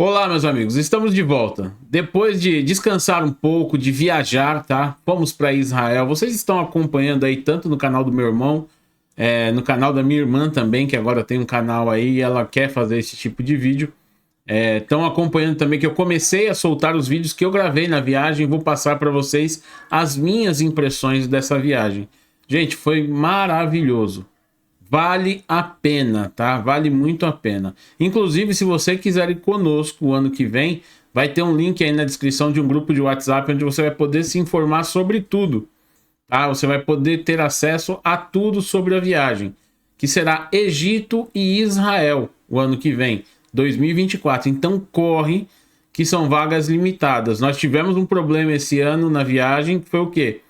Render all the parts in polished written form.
Olá, meus amigos, estamos de volta. Depois de descansar um pouco, de viajar, tá? Fomos para Israel. Vocês estão acompanhando aí tanto no canal do meu irmão, no canal da minha irmã também, que agora tem um canal aí e ela quer fazer esse tipo de vídeo. Estão acompanhando também que eu comecei a soltar os vídeos que eu gravei na viagem. Vou passar para vocês as minhas impressões dessa viagem. Gente, foi maravilhoso. Vale a pena, tá? Vale muito a pena. Inclusive, se você quiser ir conosco o ano que vem, vai ter um link aí na descrição de um grupo de WhatsApp onde você vai poder se informar sobre tudo, tá? Você vai poder ter acesso a tudo sobre a viagem, que será Egito e Israel o ano que vem, 2024. Então corre, que são vagas limitadas. Nós tivemos um problema esse ano na viagem, que foi o quê?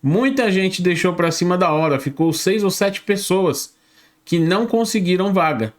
Muita gente deixou para cima da hora, ficou 6 ou 7 pessoas que não conseguiram vaga,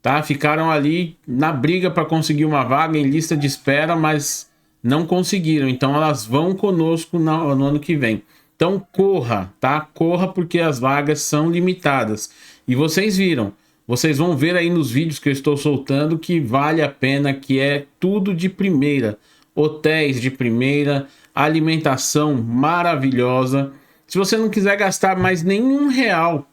tá? Ficaram ali na briga para conseguir uma vaga em lista de espera, mas não conseguiram. Então elas vão conosco no ano que vem. Então corra, tá? Corra porque as vagas são limitadas. E vocês viram, vocês vão ver aí nos vídeos que eu estou soltando que vale a pena, que é tudo de primeira. Hotéis de primeira, alimentação maravilhosa. Se você não quiser gastar mais nenhum real,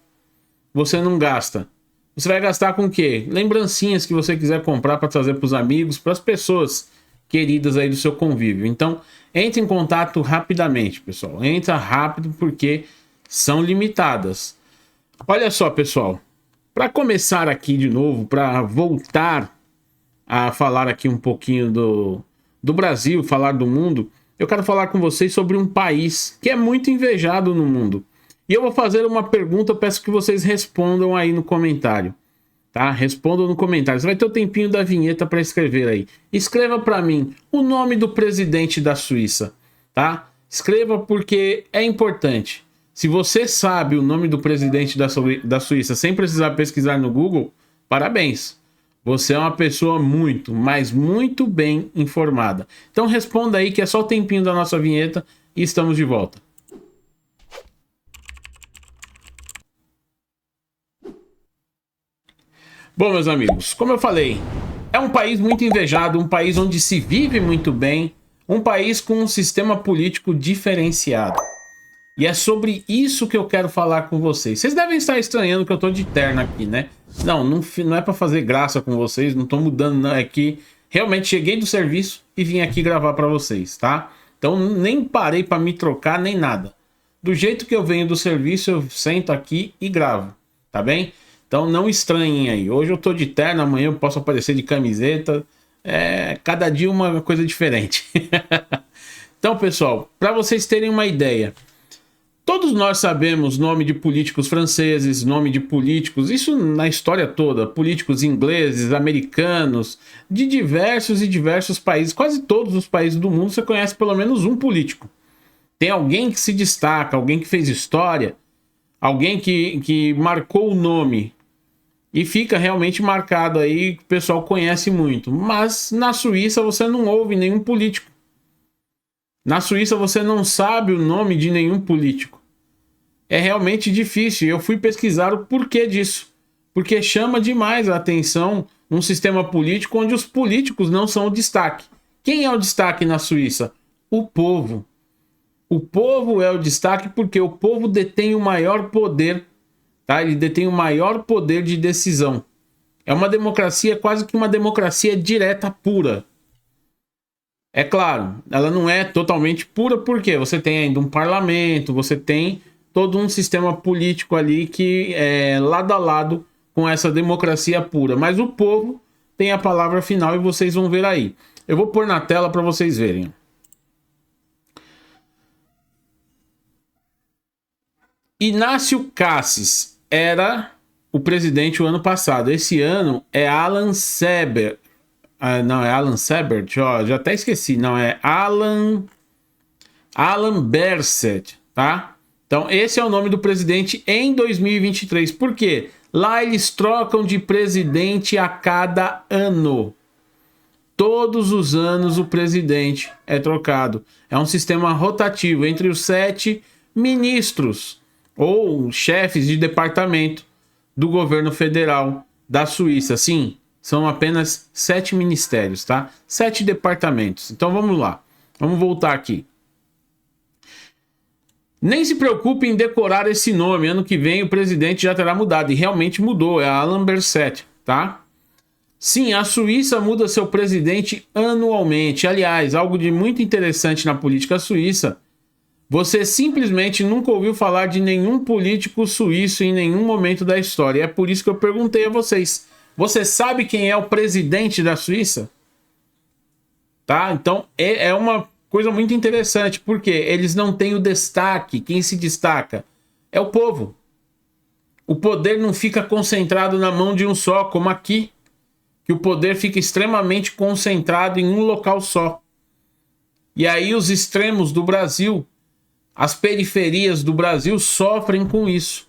você não gasta. Você vai gastar com o quê? Lembrancinhas que você quiser comprar para trazer para os amigos, para as pessoas queridas aí do seu convívio. Então, entre em contato rapidamente, pessoal. Entra rápido porque são limitadas. Olha só, pessoal. Para começar aqui de novo, para voltar a falar aqui um pouquinho do Brasil, falar do mundo, eu quero falar com vocês sobre um país que é muito invejado no mundo. E eu vou fazer uma pergunta, eu peço que vocês respondam aí no comentário, tá? Respondam no comentário. Você vai ter o tempinho da vinheta para escrever aí. Escreva para mim o nome do presidente da Suíça, tá? Escreva porque é importante. Se você sabe o nome do presidente da Suíça sem precisar pesquisar no Google, parabéns. Você é uma pessoa muito, mas muito bem informada. Então responda aí que é só o tempinho da nossa vinheta e estamos de volta. Bom, meus amigos, como eu falei, é um país muito invejado, um país onde se vive muito bem, um país com um sistema político diferenciado. E é sobre isso que eu quero falar com vocês. Vocês devem estar estranhando que eu tô de terno aqui, né? Não é para fazer graça com vocês, não tô mudando, não. É que realmente cheguei do serviço e vim aqui gravar para vocês, tá? Então nem parei para me trocar nem nada. Do jeito que eu venho do serviço, eu sento aqui e gravo, tá bem? Então não estranhem aí. Hoje eu tô de terno, amanhã eu posso aparecer de camiseta. Cada dia uma coisa diferente. Então, pessoal, para vocês terem uma ideia, todos nós sabemos nome de políticos franceses, nome de políticos, isso na história toda, políticos ingleses, americanos, de diversos e diversos países. Quase todos os países do mundo você conhece pelo menos um político. Tem alguém que se destaca, alguém que fez história, alguém que marcou o nome. E fica realmente marcado aí, que o pessoal conhece muito. Mas na Suíça você não ouve nenhum político. Na Suíça você não sabe o nome de nenhum político. É realmente difícil. Eu fui pesquisar o porquê disso. Porque chama demais a atenção um sistema político onde os políticos não são o destaque. Quem é o destaque na Suíça? O povo. O povo é o destaque porque o povo detém o maior poder. Tá? Ele detém o maior poder de decisão. É uma democracia, quase que uma democracia direta pura. É claro, ela não é totalmente pura porque você tem ainda um parlamento, você tem todo um sistema político ali que é lado a lado com essa democracia pura. Mas o povo tem a palavra final e vocês vão ver aí. Eu vou pôr na tela para vocês verem. Inácio Cassis era o presidente o ano passado. Esse ano é Alan Sebert. Não, é Alan Sebert, ó, já até esqueci. Não, é Alan Berset, tá? Então, esse é o nome do presidente em 2023. Por quê? Lá eles trocam de presidente a cada ano. Todos os anos o presidente é trocado. É um sistema rotativo entre os 7 ministros ou chefes de departamento do governo federal da Suíça. Sim, são apenas 7 ministérios, tá? 7 departamentos. Então vamos lá. Vamos voltar aqui. Nem se preocupe em decorar esse nome. Ano que vem o presidente já terá mudado. E realmente mudou. É Alain Berset, tá? Sim, a Suíça muda seu presidente anualmente. Aliás, algo de muito interessante na política suíça. Você simplesmente nunca ouviu falar de nenhum político suíço em nenhum momento da história. É por isso que eu perguntei a vocês. Você sabe quem é o presidente da Suíça? Tá? Então, é uma coisa muito interessante, porque eles não têm o destaque. Quem se destaca é o povo. O poder não fica concentrado na mão de um só, como aqui, que o poder fica extremamente concentrado em um local só. E aí os extremos do Brasil, as periferias do Brasil sofrem com isso,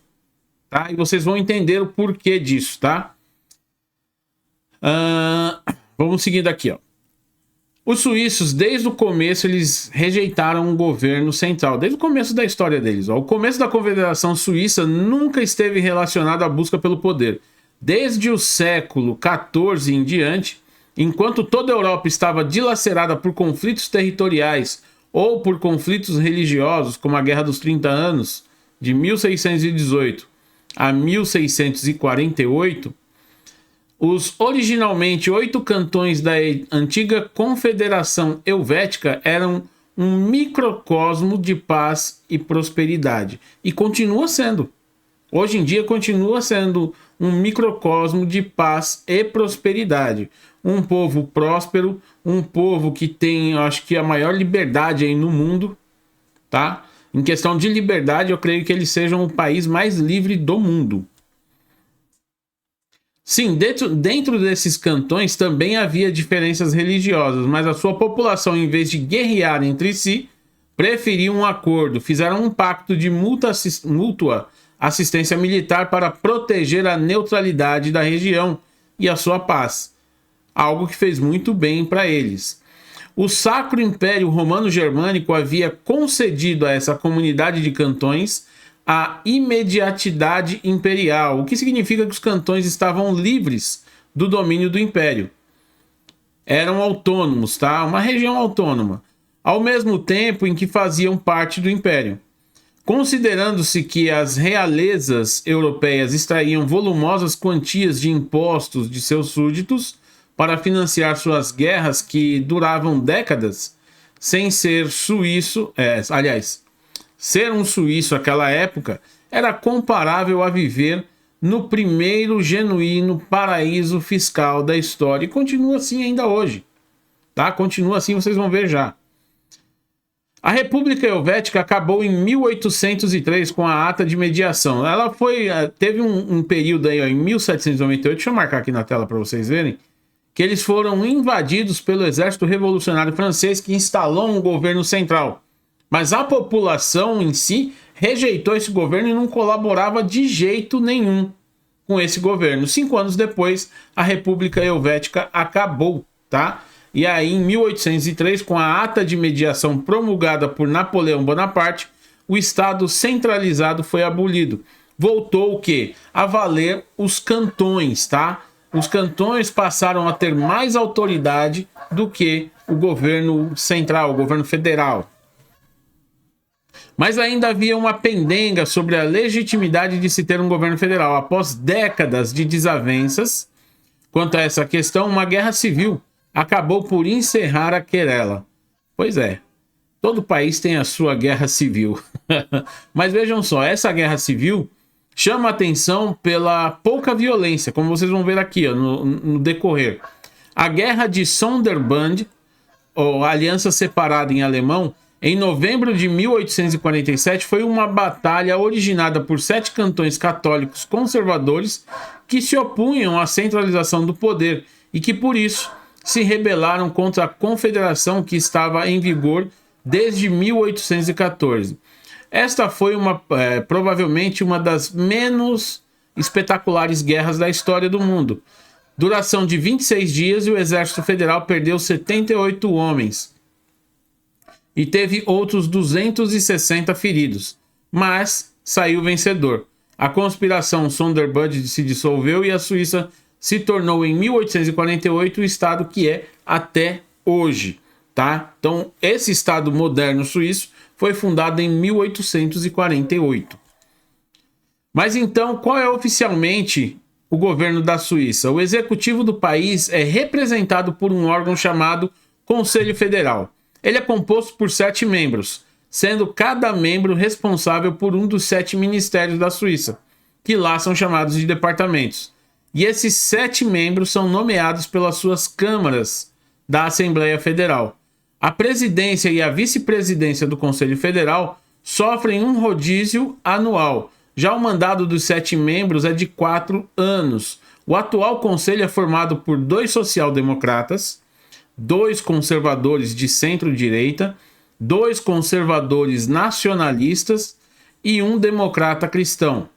tá? E vocês vão entender o porquê disso, tá? Vamos seguindo aqui, ó. Os suíços, desde o começo, eles rejeitaram um governo central. Desde o começo da história deles. Ó. O começo da Confederação Suíça nunca esteve relacionado à busca pelo poder. Desde o século XIV em diante, enquanto toda a Europa estava dilacerada por conflitos territoriais ou por conflitos religiosos, como a Guerra dos 30 Anos, de 1618 a 1648, os originalmente 8 cantões da antiga Confederação Helvética eram um microcosmo de paz e prosperidade. E continua sendo. Hoje em dia continua sendo um microcosmo de paz e prosperidade. Um povo próspero, um povo que tem, acho que, a maior liberdade aí no mundo, tá? Em questão de liberdade, eu creio que eles sejam o país mais livre do mundo. Sim, dentro desses cantões também havia diferenças religiosas, mas a sua população, em vez de guerrear entre si, preferiu um acordo, fizeram um pacto de mútua assistência militar para proteger a neutralidade da região e a sua paz, algo que fez muito bem para eles. O Sacro Império Romano-Germânico havia concedido a essa comunidade de cantões a imediatidade imperial, o que significa que os cantões estavam livres do domínio do império. Eram autônomos, tá? Uma região autônoma, ao mesmo tempo em que faziam parte do império. Considerando-se que as realezas europeias extraíam volumosas quantias de impostos de seus súditos para financiar suas guerras que duravam décadas, sem ser suíço, ser um suíço naquela época era comparável a viver no primeiro genuíno paraíso fiscal da história. E continua assim ainda hoje. Tá? Continua assim, vocês vão ver já. A República Helvética acabou em 1803 com a Ata de Mediação. Ela teve um período aí, ó, em 1798, deixa eu marcar aqui na tela para vocês verem, que eles foram invadidos pelo Exército Revolucionário Francês, que instalou um governo central. Mas a população em si rejeitou esse governo e não colaborava de jeito nenhum com esse governo. 5 anos depois, a República Helvética acabou, tá? E aí, em 1803, com a Ata de Mediação promulgada por Napoleão Bonaparte, o Estado centralizado foi abolido. Voltou o quê? A valer os cantões, tá? Os cantões passaram a ter mais autoridade do que o governo central, o governo federal. Mas ainda havia uma pendenga sobre a legitimidade de se ter um governo federal. Após décadas de desavenças quanto a essa questão, uma guerra civil acabou por encerrar a querela. Pois é, todo país tem a sua guerra civil. Mas vejam só, essa guerra civil chama a atenção pela pouca violência, como vocês vão ver aqui, ó, no decorrer. A Guerra de Sonderbund, ou Aliança Separada em alemão, em novembro de 1847, foi uma batalha originada por 7 cantões católicos conservadores que se opunham à centralização do poder e que, por isso, se rebelaram contra a confederação que estava em vigor desde 1814. Esta foi provavelmente uma das menos espetaculares guerras da história do mundo. Duração de 26 dias e o Exército Federal perdeu 78 homens. E teve outros 260 feridos, mas saiu vencedor. A conspiração Sonderbund se dissolveu e a Suíça se tornou em 1848 o estado que é até hoje, tá? Então, esse estado moderno suíço foi fundado em 1848. Mas então, qual é oficialmente o governo da Suíça? O executivo do país é representado por um órgão chamado Conselho Federal. Ele é composto por 7 membros, sendo cada membro responsável por um dos 7 ministérios da Suíça, que lá são chamados de departamentos. E esses 7 membros são nomeados pelas suas câmaras da Assembleia Federal. A presidência e a vice-presidência do Conselho Federal sofrem um rodízio anual. Já o mandato dos 7 membros é de 4 anos. O atual conselho é formado por 2 social-democratas, 2 conservadores de centro-direita, 2 conservadores nacionalistas e 1 democrata cristão.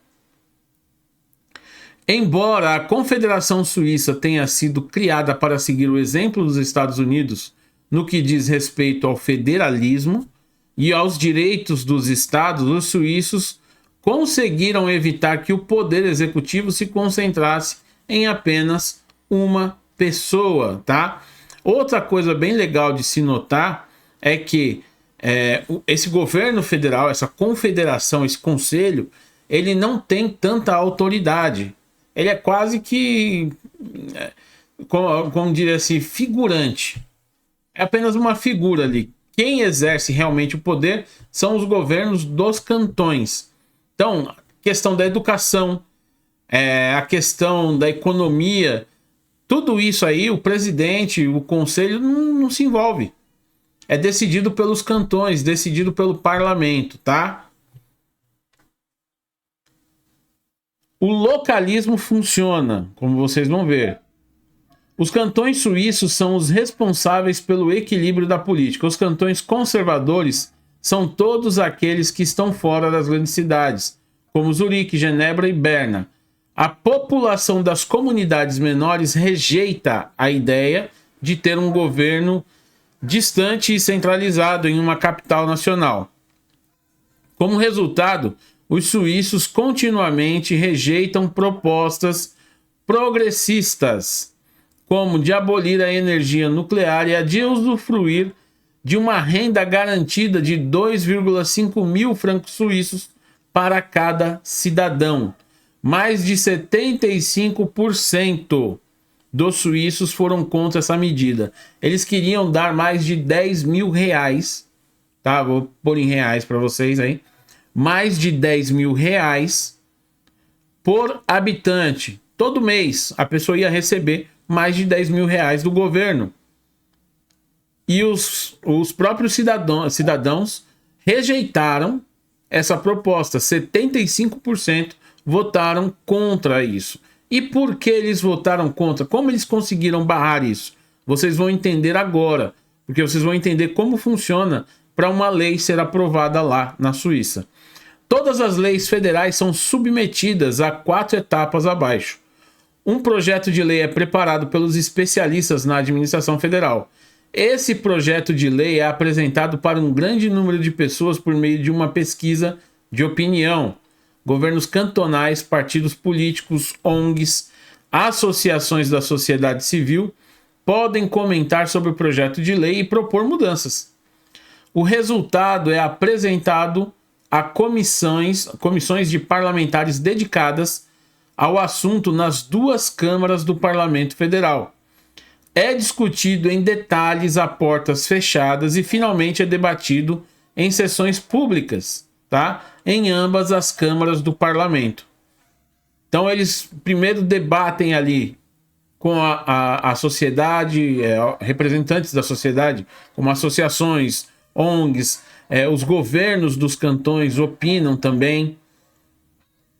Embora a Confederação Suíça tenha sido criada para seguir o exemplo dos Estados Unidos no que diz respeito ao federalismo e aos direitos dos estados, os suíços conseguiram evitar que o poder executivo se concentrasse em apenas uma pessoa, tá? Outra coisa bem legal de se notar é que esse governo federal, essa confederação, esse conselho, ele não tem tanta autoridade. Ele é quase que, como diria assim, figurante. É apenas uma figura ali. Quem exerce realmente o poder são os governos dos cantões. Então, a questão da educação, a questão da economia, tudo isso aí, o presidente, o conselho não se envolve. É decidido pelos cantões, decidido pelo parlamento, tá? O localismo funciona, como vocês vão ver. Os cantões suíços são os responsáveis pelo equilíbrio da política. Os cantões conservadores são todos aqueles que estão fora das grandes cidades, como Zurique, Genebra e Berna. A população das comunidades menores rejeita a ideia de ter um governo distante e centralizado em uma capital nacional. Como resultado, os suíços continuamente rejeitam propostas progressistas, como de abolir a energia nuclear e a de usufruir de uma renda garantida de 2,5 mil francos suíços para cada cidadão. Mais de 75% dos suíços foram contra essa medida. Eles queriam dar mais de 10 mil reais, tá? Vou pôr em reais para vocês aí. Mais de 10 mil reais por habitante. Todo mês a pessoa ia receber mais de 10 mil reais do governo. E os próprios cidadãos rejeitaram essa proposta. 75% votaram contra isso. E por que eles votaram contra? Como eles conseguiram barrar isso? Vocês vão entender agora, porque vocês vão entender como funciona para uma lei ser aprovada lá na Suíça. Todas as leis federais são submetidas a 4 etapas abaixo. Um projeto de lei é preparado pelos especialistas na administração federal. Esse projeto de lei é apresentado para um grande número de pessoas por meio de uma pesquisa de opinião. Governos cantonais, partidos políticos, ONGs, associações da sociedade civil podem comentar sobre o projeto de lei e propor mudanças. O resultado é apresentado a comissões de parlamentares dedicadas ao assunto nas 2 câmaras do Parlamento Federal. É discutido em detalhes a portas fechadas e finalmente é debatido em sessões públicas, tá? Em ambas as câmaras do parlamento. Então eles primeiro debatem ali com a sociedade, representantes da sociedade, como associações, ONGs, os governos dos cantões opinam também.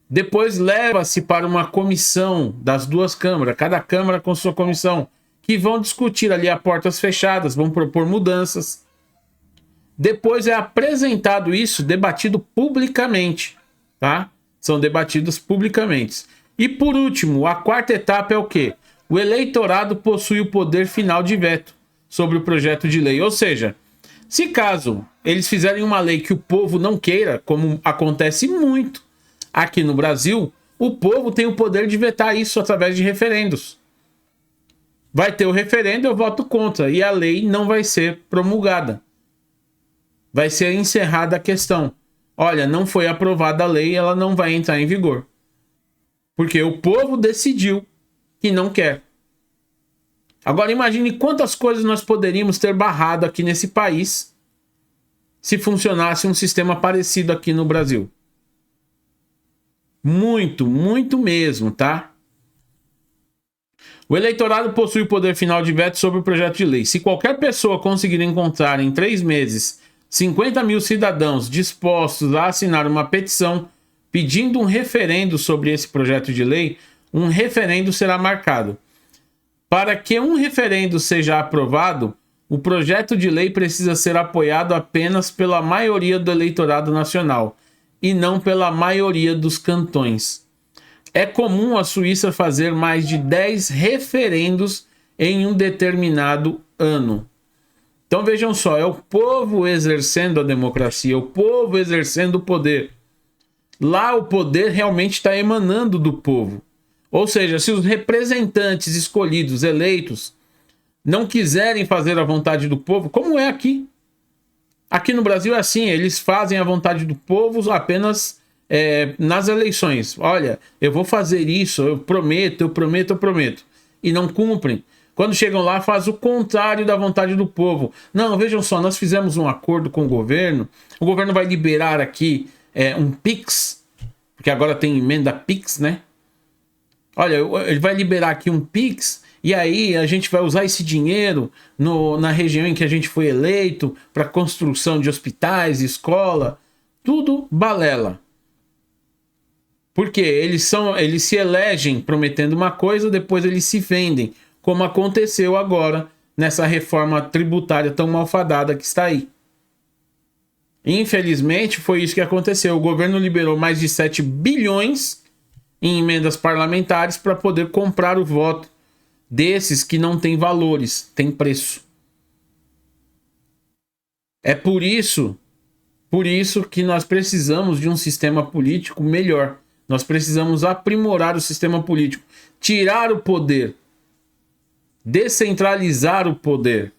Depois leva-se para uma comissão das 2 câmaras, cada câmara com sua comissão, que vão discutir ali a portas fechadas, vão propor mudanças. Depois é apresentado isso, debatido publicamente, tá? São debatidos publicamente. E por último, a 4ª etapa é o quê? O eleitorado possui o poder final de veto sobre o projeto de lei. Ou seja, se caso eles fizerem uma lei que o povo não queira, como acontece muito aqui no Brasil, o povo tem o poder de vetar isso através de referendos. Vai ter o referendo, eu voto contra, e a lei não vai ser promulgada. Vai ser encerrada a questão. Olha, não foi aprovada a lei, ela não vai entrar em vigor. Porque o povo decidiu que não quer. Agora imagine quantas coisas nós poderíamos ter barrado aqui nesse país se funcionasse um sistema parecido aqui no Brasil. Muito, muito mesmo, tá? O eleitorado possui o poder final de veto sobre o projeto de lei. Se qualquer pessoa conseguir encontrar em 3 meses 50 mil cidadãos dispostos a assinar uma petição pedindo um referendo sobre esse projeto de lei, um referendo será marcado. Para que um referendo seja aprovado, o projeto de lei precisa ser apoiado apenas pela maioria do eleitorado nacional e não pela maioria dos cantões. É comum a Suíça fazer mais de 10 referendos em um determinado ano. Então vejam só, é o povo exercendo a democracia, o povo exercendo o poder. Lá o poder realmente está emanando do povo. Ou seja, se os representantes escolhidos, eleitos, não quiserem fazer a vontade do povo, como é aqui. Aqui no Brasil é assim, eles fazem a vontade do povo apenas nas eleições. Olha, eu vou fazer isso, eu prometo. E não cumprem. Quando chegam lá, faz o contrário da vontade do povo. Não, vejam só, nós fizemos um acordo com o governo vai liberar aqui um PIX, porque agora tem emenda PIX, né? Olha, ele vai liberar aqui um PIX, e aí a gente vai usar esse dinheiro na região em que a gente foi eleito para construção de hospitais, escola, tudo balela. Porque eles se elegem prometendo uma coisa, depois eles se vendem, como aconteceu agora nessa reforma tributária tão malfadada que está aí. Infelizmente, foi isso que aconteceu. O governo liberou mais de 7 bilhões em emendas parlamentares para poder comprar o voto desses que não têm valores, têm preço. É por isso que nós precisamos de um sistema político melhor. Nós precisamos aprimorar o sistema político, tirar o poder, descentralizar o poder,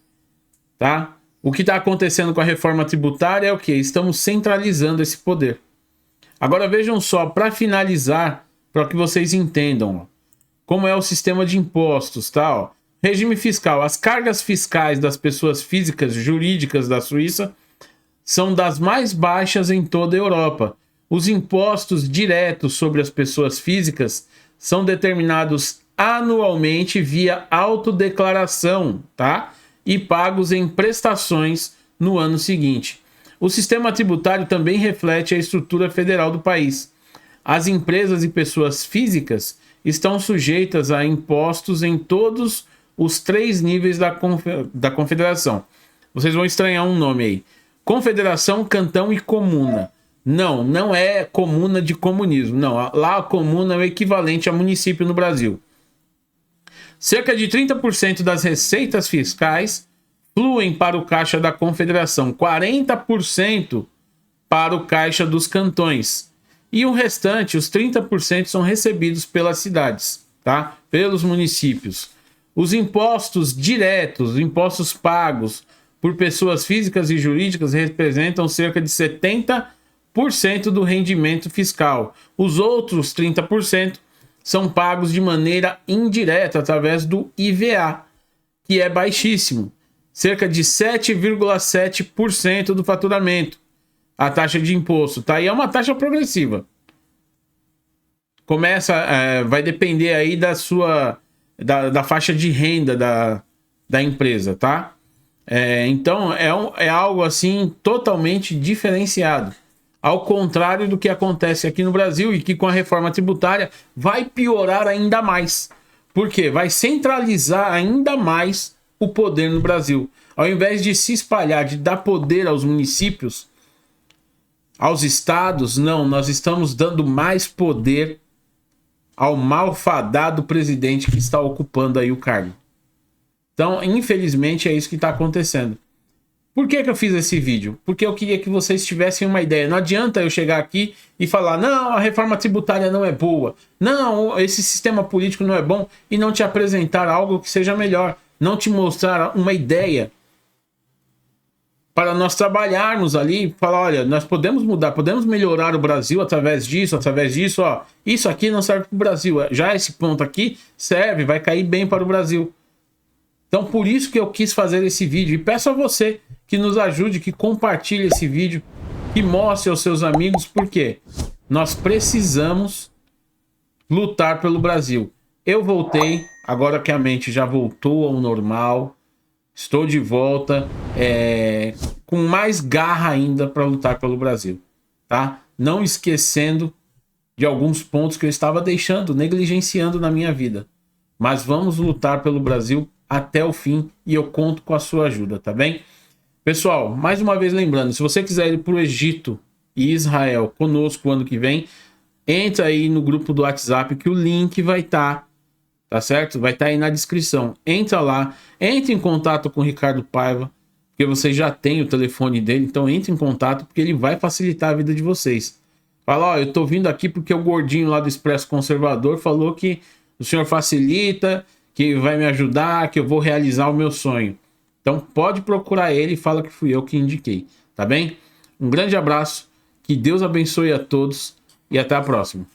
tá? O que está acontecendo com a reforma tributária é o quê? Estamos centralizando esse poder. Agora vejam só, para finalizar, para que vocês entendam, ó, como é o sistema de impostos, tá? Ó, regime fiscal. As cargas fiscais das pessoas físicas jurídicas da Suíça são das mais baixas em toda a Europa. Os impostos diretos sobre as pessoas físicas são determinados anualmente via autodeclaração, tá? E pagos em prestações no ano seguinte. O sistema tributário também reflete a estrutura federal do país. As empresas e pessoas físicas estão sujeitas a impostos em todos os 3 níveis da confederação. Vocês vão estranhar um nome aí. Confederação, cantão e comuna. Não é comuna de comunismo. Não, lá a comuna é o equivalente a município no Brasil. Cerca de 30% das receitas fiscais fluem para o caixa da confederação, 40% para o caixa dos cantões. E o restante, os 30%, são recebidos pelas cidades, tá? Pelos municípios. Os impostos diretos, os impostos pagos por pessoas físicas e jurídicas representam cerca de 70% do rendimento fiscal. Os outros 30% são pagos de maneira indireta através do IVA, que é baixíssimo, cerca de 7,7% do faturamento. A taxa de imposto, tá? E é uma taxa progressiva. Vai depender aí da faixa de renda da empresa, tá? Então é algo assim totalmente diferenciado. Ao contrário do que acontece aqui no Brasil e que com a reforma tributária vai piorar ainda mais. Por quê? Vai centralizar ainda mais o poder no Brasil. Ao invés de se espalhar, de dar poder aos municípios, aos estados, não, nós estamos dando mais poder ao malfadado presidente que está ocupando aí o cargo. Então, infelizmente, é isso que está acontecendo. Por que que eu fiz esse vídeo? Porque eu queria que vocês tivessem uma ideia. Não adianta eu chegar aqui e falar, não, a reforma tributária não é boa, não, esse sistema político não é bom, e não te apresentar algo que seja melhor, não te mostrar uma ideia para nós trabalharmos ali, falar, olha, nós podemos mudar, podemos melhorar o Brasil através disso, ó, isso aqui não serve para o Brasil, já esse ponto aqui serve, vai cair bem para o Brasil. Então, por isso que eu quis fazer esse vídeo. E peço a você que nos ajude, que compartilhe esse vídeo, que mostre aos seus amigos, porque nós precisamos lutar pelo Brasil. Eu voltei, agora que a mente já voltou ao normal, estou de volta, com mais garra ainda para lutar pelo Brasil, tá? Não esquecendo de alguns pontos que eu estava deixando, negligenciando na minha vida. Mas vamos lutar pelo Brasil até o fim e eu conto com a sua ajuda, tá bem? Pessoal, mais uma vez lembrando, se você quiser ir para o Egito e Israel conosco ano que vem, entra aí no grupo do WhatsApp que o link vai estar, tá certo? Vai estar aí na descrição. Entra lá, entre em contato com o Ricardo Paiva, porque você já tem o telefone dele, então entre em contato porque ele vai facilitar a vida de vocês. Fala, ó, eu tô vindo aqui porque o gordinho lá do Expresso Conservador falou que o senhor facilita, que vai me ajudar, que eu vou realizar o meu sonho. Então pode procurar ele e fala que fui eu que indiquei, tá bem? Um grande abraço, que Deus abençoe a todos e até a próxima.